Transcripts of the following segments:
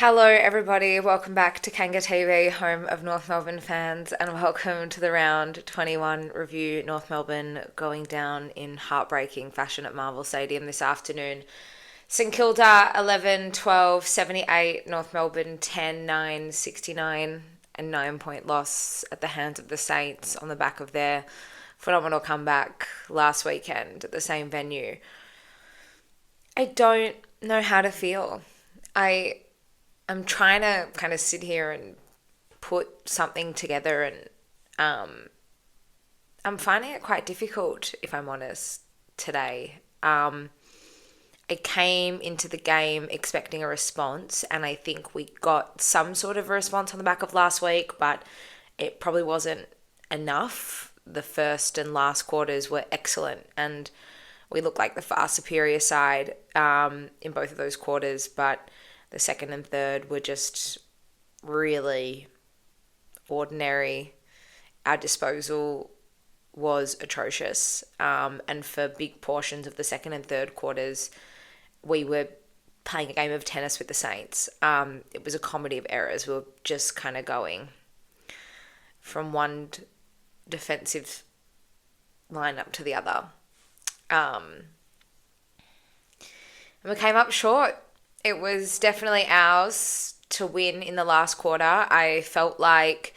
Hello, everybody. Welcome back to Kanga TV, home of North Melbourne fans, and welcome to the round 21 review. North Melbourne going down in heartbreaking fashion at Marvel Stadium this afternoon. St Kilda 11-12, 78, North Melbourne 10-9, 69, a 9-point loss at the hands of the Saints on the back of their phenomenal comeback last weekend at the same venue. I don't know how to feel. I'm trying to kind of sit here and put something together, and I'm finding it quite difficult, if I'm honest, today. I came into the game expecting a response, and I think we got some sort of a response on the back of last week, but it probably wasn't enough. The first and last quarters were excellent, and we looked like the far superior side in both of those quarters, but the second and third were just really ordinary. Our disposal was atrocious. And for big portions of the second and third quarters, we were playing a game of tennis with the Saints. It was a comedy of errors. We were just kind of going from one defensive lineup to the other. And we came up short. It was definitely ours to win in the last quarter. I felt like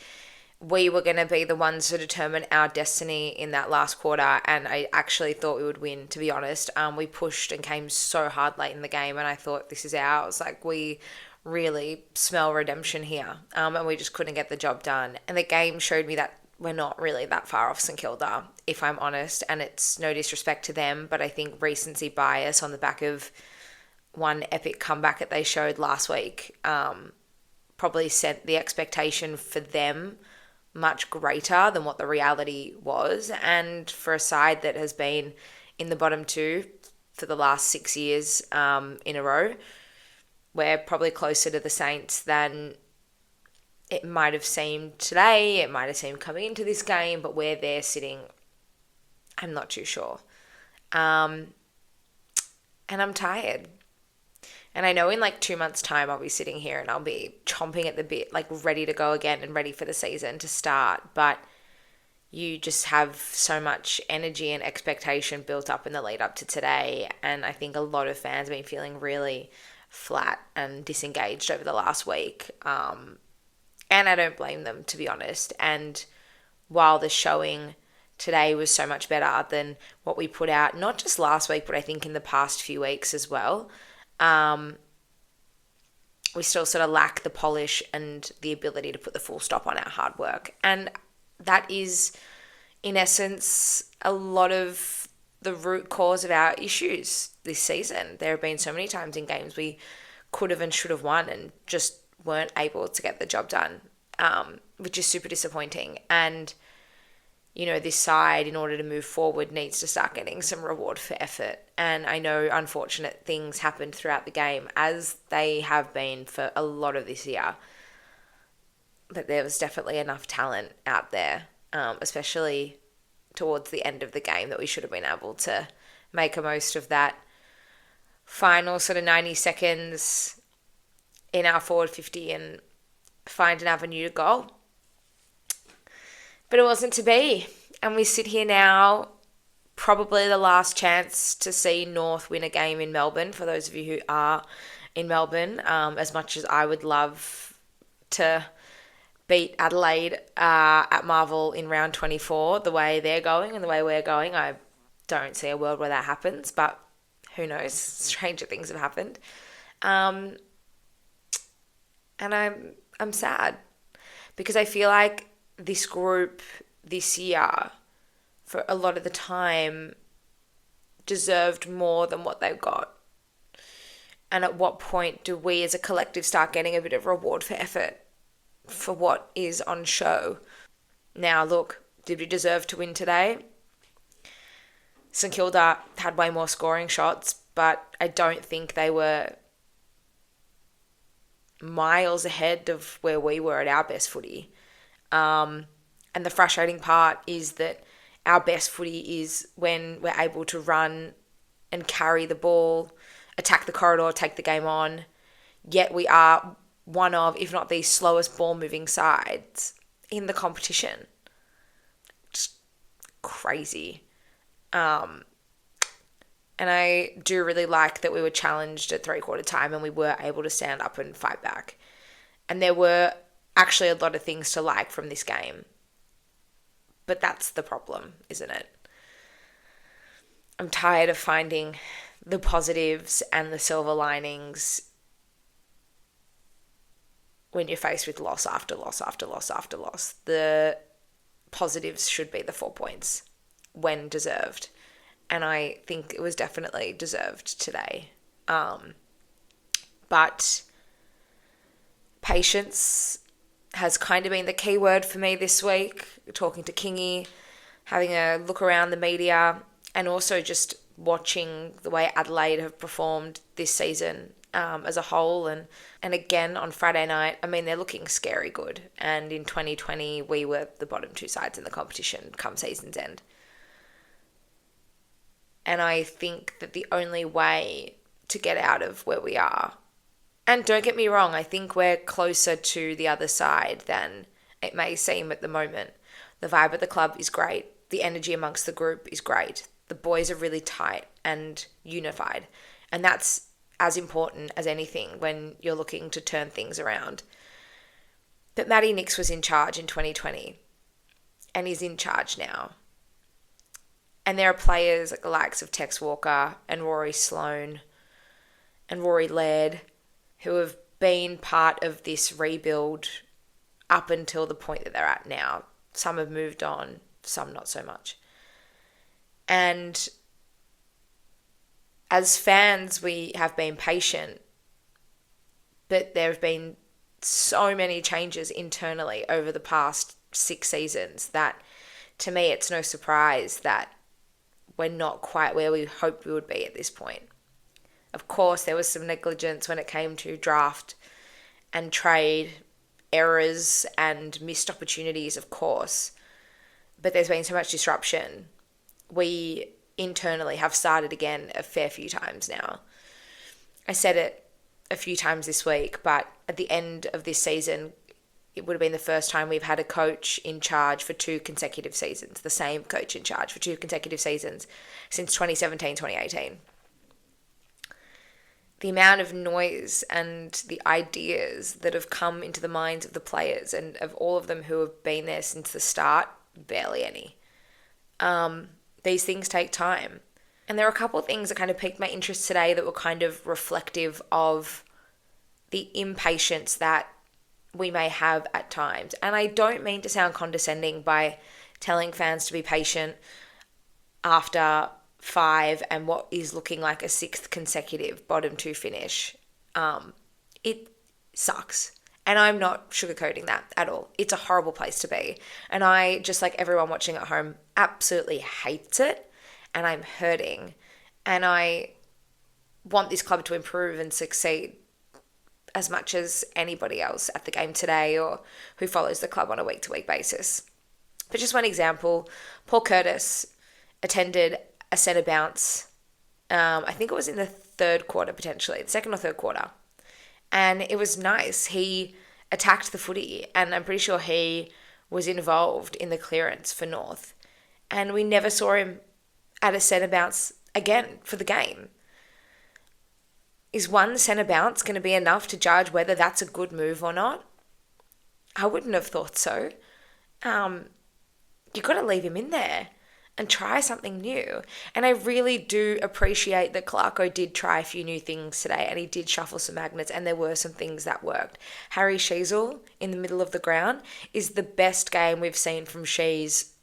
we were going to be the ones to determine our destiny in that last quarter, and I actually thought we would win, to be honest. We pushed and came so hard late in the game, and I thought, this is ours. Like, we really smell redemption here, and we just couldn't get the job done. And the game showed me that we're not really that far off St Kilda, if I'm honest, and it's no disrespect to them, but I think recency bias on the back of one epic comeback that they showed last week probably set the expectation for them much greater than what the reality was. And for a side that has been in the bottom two for the last 6 years in a row, we're probably closer to the Saints than it might have seemed today. It might have seemed coming into this game, but where they're sitting, I'm not too sure. And I'm tired. And I know in like 2 months' time, I'll be sitting here and I'll be chomping at the bit, like ready to go again and ready for the season to start. But you just have so much energy and expectation built up in the lead up to today. And I think a lot of fans have been feeling really flat and disengaged over the last week. And I don't blame them, to be honest. And while the showing today was so much better than what we put out, not just last week, but I think in the past few weeks as well, we still sort of lack the polish and the ability to put the full stop on our hard work. And that is, in essence, a lot of the root cause of our issues this season. There have been so many times in games we could have and should have won and just weren't able to get the job done, which is super disappointing. And you know, this side, in order to move forward, needs to start getting some reward for effort. And I know unfortunate things happened throughout the game, as they have been for a lot of this year. But there was definitely enough talent out there, especially towards the end of the game, that we should have been able to make a most of that final sort of 90 seconds in our forward 50 and find an avenue to goal. But it wasn't to be. And we sit here now, probably the last chance to see North win a game in Melbourne, for those of you who are in Melbourne. As much as I would love to beat Adelaide at Marvel in round 24, the way they're going and the way we're going, I don't see a world where that happens. But who knows? Stranger things have happened. And I'm sad, because I feel like this group this year, for a lot of the time, deserved more than what they've got. And at what point do we as a collective start getting a bit of reward for effort for what is on show? Now, look, did we deserve to win today? St Kilda had way more scoring shots, but I don't think they were miles ahead of where we were at our best footy. And the frustrating part is that our best footy is when we're able to run and carry the ball, attack the corridor, take the game on. Yet we are one of, if not the slowest ball moving sides in the competition. Just crazy. And I do really like that we were challenged at 3/4 time and we were able to stand up and fight back. And there were actually a lot of things to like from this game. But that's the problem, isn't it? I'm tired of finding the positives and the silver linings when you're faced with loss after loss after loss after loss. The positives should be the 4 points when deserved. And I think it was definitely deserved today. But patience has kind of been the key word for me this week. Talking to Kingy, having a look around the media, and also just watching the way Adelaide have performed this season as a whole. And again on Friday night, I mean, they're looking scary good. And in 2020, we were the bottom 2 sides in the competition come season's end. And I think that the only way to get out of where we are, and don't get me wrong, I think we're closer to the other side than it may seem at the moment. The vibe at the club is great. The energy amongst the group is great. The boys are really tight and unified. And that's as important as anything when you're looking to turn things around. But Matty Nix was in charge in 2020 and he's in charge now. And there are players like the likes of Tex Walker and Rory Sloane and Rory Laird who have been part of this rebuild up until the point that they're at now. Some have moved on, some not so much. And as fans, we have been patient, but there have been so many changes internally over the past 6 seasons that to me it's no surprise that we're not quite where we hoped we would be at this point. Of course, there was some negligence when it came to draft and trade errors and missed opportunities, of course. But there's been so much disruption. We internally have started again a fair few times now. I said it a few times this week, but at the end of this season, it would have been the first time we've had a coach in charge for 2 consecutive seasons, the same coach in charge for 2 consecutive seasons since 2017, 2018. The amount of noise and the ideas that have come into the minds of the players and of all of them who have been there since the start, barely any. These things take time. And there are a couple of things that kind of piqued my interest today that were kind of reflective of the impatience that we may have at times. And I don't mean to sound condescending by telling fans to be patient after 5 and what is looking like a 6th consecutive bottom 2 finish. It sucks. And I'm not sugarcoating that at all. It's a horrible place to be. And I, just like everyone watching at home, absolutely hates it. And I'm hurting. And I want this club to improve and succeed as much as anybody else at the game today or who follows the club on a week-to-week basis. But just one example, Paul Curtis attended a centre bounce. I think it was in the 3rd quarter potentially, the 2nd or 3rd quarter. And it was nice. He attacked the footy and I'm pretty sure he was involved in the clearance for North. And we never saw him at a centre bounce again for the game. Is one centre bounce going to be enough to judge whether that's a good move or not? I wouldn't have thought so. You've got to leave him in there and try something new. And I really do appreciate that Clarko did try a few new things today and he did shuffle some magnets and there were some things that worked. Harry Sheezel in the middle of the ground is the best game we've seen from Shees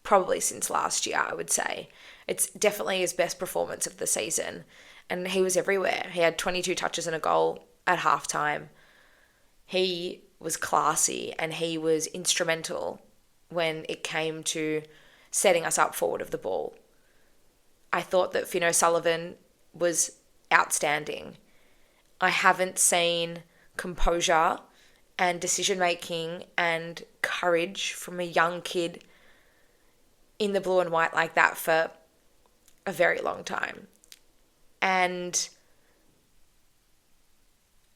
probably since last year, I would say. It's definitely his best performance of the season. And he was everywhere. He had 22 touches and a goal at halftime. He was classy and he was instrumental when it came to setting us up forward of the ball. I thought that Finn O'Sullivan was outstanding. I haven't seen composure and decision-making and courage from a young kid in the blue and white like that for a very long time. And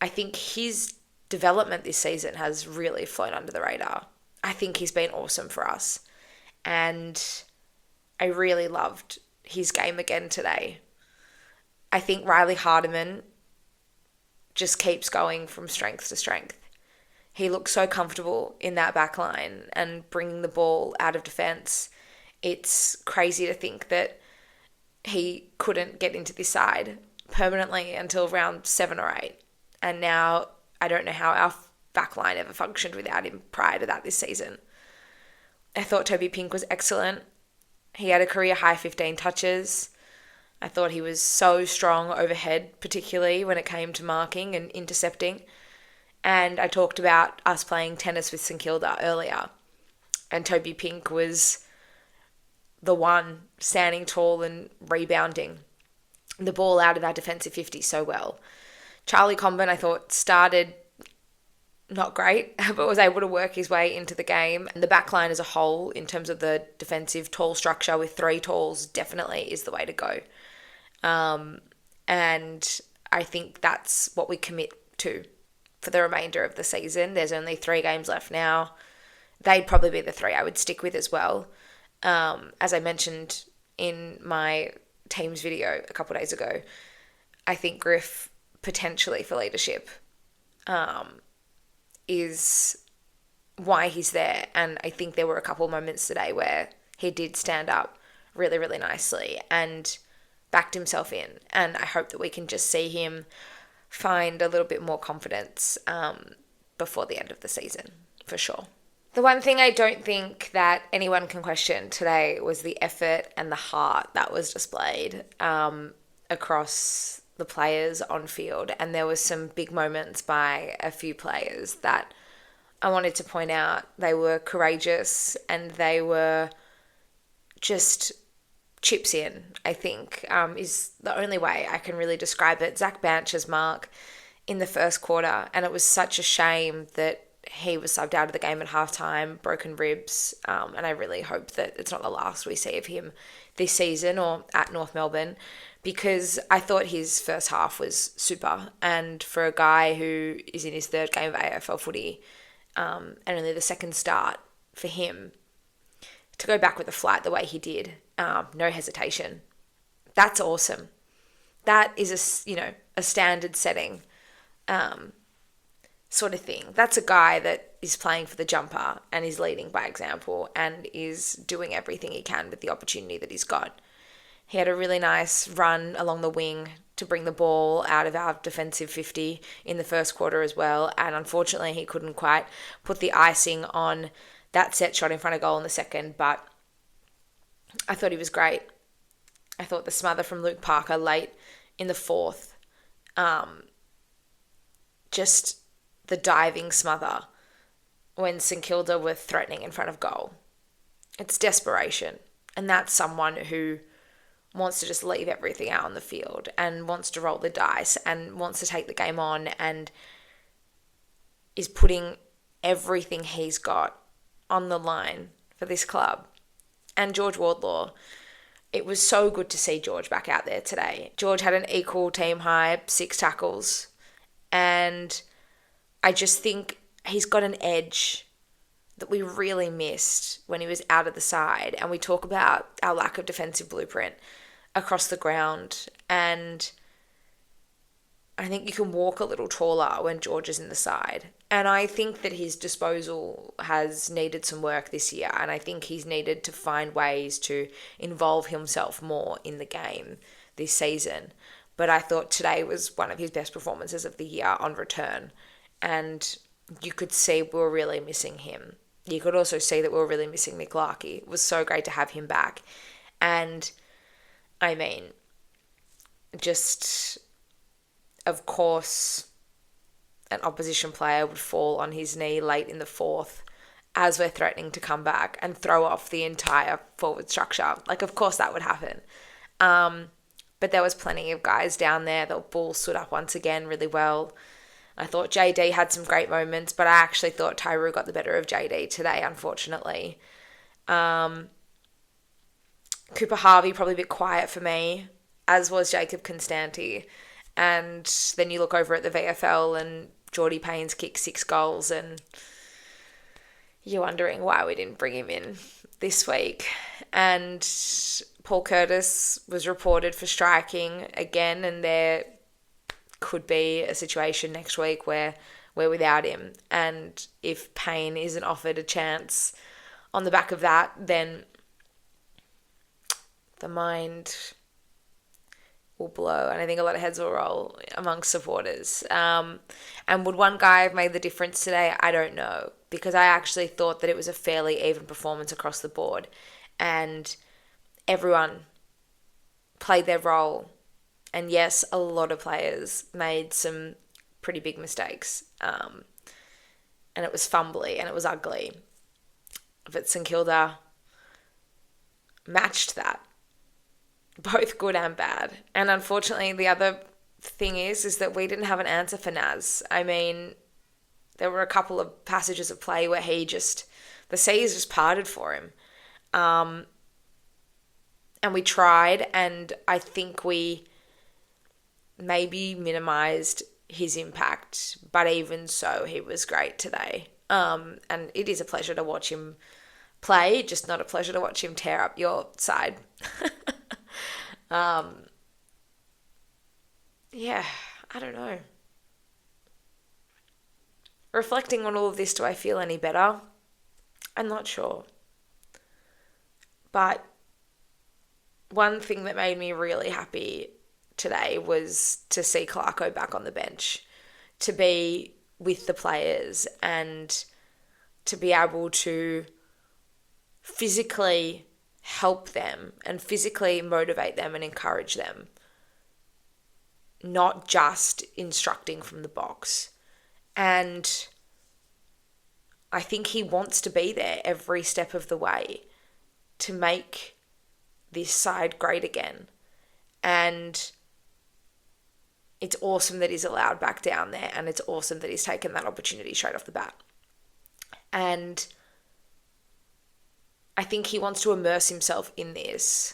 I think his development this season has really flown under the radar. I think he's been awesome for us. And I really loved his game again today. I think Riley Hardiman just keeps going from strength to strength. He looks so comfortable in that back line and bringing the ball out of defence. It's crazy to think that he couldn't get into this side permanently until round 7 or 8. And now I don't know how our back line ever functioned without him prior to that this season. I thought Toby Pink was excellent. He had a career high 15 touches. I thought he was so strong overhead, particularly when it came to marking and intercepting. And I talked about us playing tennis with St Kilda earlier. And Toby Pink was the one standing tall and rebounding the ball out of our defensive 50 so well. Charlie Comben, I thought, started not great, but was able to work his way into the game. And the back line as a whole, in terms of the defensive tall structure with 3 talls, definitely is the way to go. And I think that's what we commit to for the remainder of the season. There's only 3 games left now. They'd probably be the 3 I would stick with as well. As I mentioned in my team's video a couple of days ago, I think Griff potentially for leadership is why he's there. And I think there were a couple of moments today where he did stand up really, really nicely and backed himself in. And I hope that we can just see him find a little bit more confidence before the end of the season, for sure. The one thing I don't think that anyone can question today was the effort and the heart that was displayed across the players on field. And there was some big moments by a few players that I wanted to point out. They were courageous and they were just chips in, I think, is the only way I can really describe it. Zach Banch's mark in the first quarter, and it was such a shame that he was subbed out of the game at halftime, broken ribs, and I really hope that it's not the last we see of him this season or at North Melbourne, because I thought his first half was super. And for a guy who is in his 3rd game of AFL footy and only the 2nd start for him, to go back with a flight the way he did, no hesitation, that's awesome. That is a standard setting sort of thing. That's a guy that is playing for the jumper and is leading by example and is doing everything he can with the opportunity that he's got. He had a really nice run along the wing to bring the ball out of our defensive 50 in the first quarter as well. And unfortunately, he couldn't quite put the icing on that set shot in front of goal in the second. But I thought he was great. I thought the smother from Luke Parker late in the 4th, just the diving smother when St Kilda were threatening in front of goal. It's desperation. And that's someone who wants to just leave everything out on the field and wants to roll the dice and wants to take the game on and is putting everything he's got on the line for this club. And George Wardlaw, it was so good to see George back out there today. George had an equal team high 6 tackles, and I just think he's got an edge that we really missed when he was out of the side. And we talk about our lack of defensive blueprint across the ground, and I think you can walk a little taller when George is in the side. And I think that his disposal has needed some work this year, and I think he's needed to find ways to involve himself more in the game this season. But I thought today was one of his best performances of the year on return, and you could see we were really missing him. You could also see that we were really missing Nick Larkey. It was so great to have him back. And I mean, just, of course, an opposition player would fall on his knee late in the 4th as we're threatening to come back and throw off the entire forward structure. Like, of course that would happen. But there was plenty of guys down there. The ball stood up once again really well. I thought JD had some great moments, but I actually thought Tyroo got the better of JD today, unfortunately. Cooper Harvey probably a bit quiet for me, as was Jacob Constanti. And then you look over at the VFL and Geordie Payne's kicked 6 goals and you're wondering why we didn't bring him in this week. And Paul Curtis was reported for striking again, and there could be a situation next week where we're without him. And if Payne isn't offered a chance on the back of that, then the mind will blow, and I think a lot of heads will roll amongst supporters. And would one guy have made the difference today? I don't know, because I actually thought that it was a fairly even performance across the board, and everyone played their role. And yes, a lot of players made some pretty big mistakes, and it was fumbly and it was ugly. But St Kilda matched that, both good and bad. And unfortunately, the other thing is that we didn't have an answer for Naz. I mean, there were a couple of passages of play where the seas just parted for him. And we tried, and I think we maybe minimised his impact. But even so, he was great today. And it is a pleasure to watch him play, just not a pleasure to watch him tear up your side. Yeah, I don't know. Reflecting on all of this, do I feel any better? I'm not sure. But one thing that made me really happy today was to see Clarko back on the bench, to be with the players and to be able to physically help them and physically motivate them and encourage them, not just instructing from the box. And I think he wants to be there every step of the way to make this side great again. And it's awesome that he's allowed back down there, and it's awesome that he's taken that opportunity straight off the bat. And I think he wants to immerse himself in this.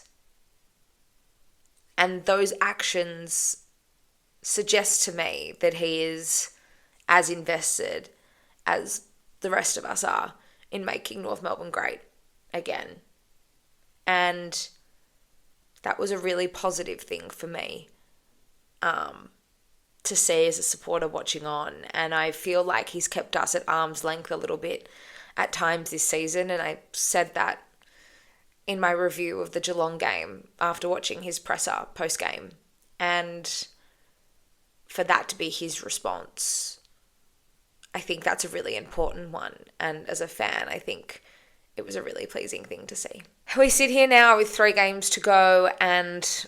And those actions suggest to me that he is as invested as the rest of us are in making North Melbourne great again. And that was a really positive thing for me to see as a supporter watching on. And I feel like he's kept us at arm's length a little bit at times this season, and I said that in my review of the Geelong game after watching his presser post-game. And for that to be his response, I think that's a really important one. And as a fan, I think it was a really pleasing thing to see. We sit here now with 3 games to go, and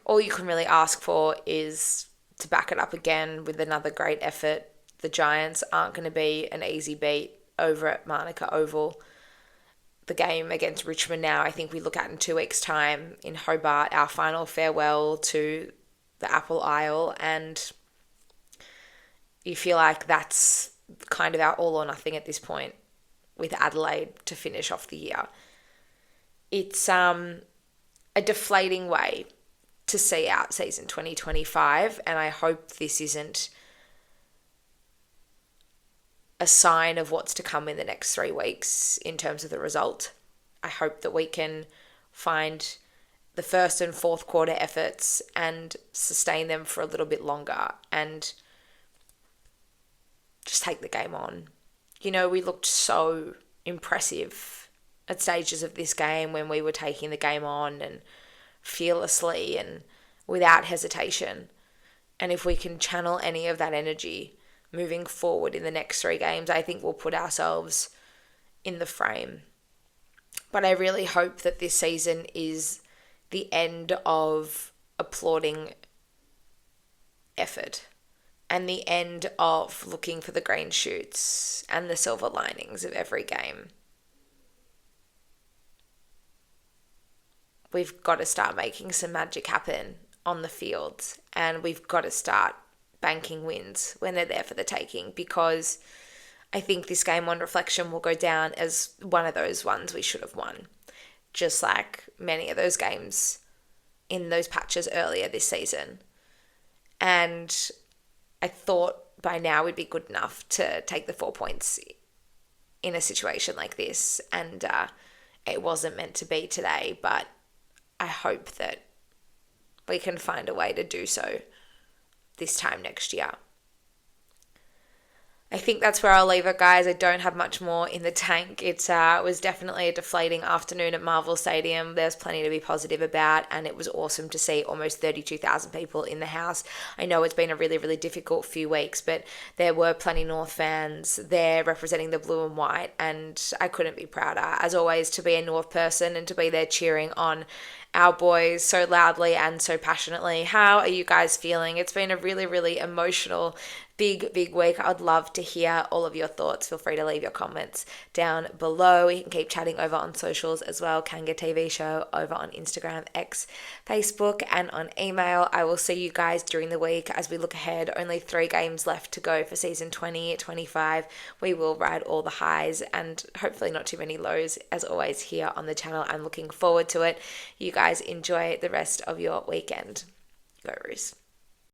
all you can really ask for is to back it up again with another great effort. The Giants aren't going to be an easy beat over at Manuka Oval. The game against Richmond now, I think we look at in 2 weeks' time in Hobart, our final farewell to the Apple Isle, and you feel like that's kind of our all or nothing at this point with Adelaide to finish off the year. It's a deflating way to see out season 2025, and I hope this isn't a sign of what's to come in the next 3 weeks in terms of the result. I hope that we can find the first and fourth quarter efforts and sustain them for a little bit longer and just take the game on. You know, we looked so impressive at stages of this game when we were taking the game on and fearlessly and without hesitation. And if we can channel any of that energy moving forward in the next 3 games, I think we'll put ourselves in the frame. But I really hope that this season is the end of applauding effort and the end of looking for the green shoots and the silver linings of every game. We've got to start making some magic happen on the field, and we've got to start banking wins when they're there for the taking, because I think this game on reflection will go down as one of those ones we should have won, just like many of those games in those patches earlier this season. And I thought by now we'd be good enough to take the 4 points in a situation like this. And it wasn't meant to be today, but I hope that we can find a way to do so this time next year. I think that's where I'll leave it, guys. I don't have much more in the tank. It was definitely a deflating afternoon at Marvel Stadium. There's plenty to be positive about, and it was awesome to see almost 32,000 people in the house. I know it's been a really, really difficult few weeks, but there were plenty North fans there representing the blue and white, and I couldn't be prouder. As always, to be a North person and to be there cheering on our boys so loudly and so passionately. How are you guys feeling? It's been a really, really emotional, big week. I'd love to hear all of your thoughts. Feel free to leave your comments down below. We can keep chatting over on socials as well. Kanga TV show over on Instagram, X, Facebook, and on email. I will see you guys during the week as we look ahead. Only 3 games left to go for season 2025. We will ride all the highs and hopefully not too many lows, as always, here on the channel. I'm looking forward to it. You guys enjoy the rest of your weekend. Go Roos.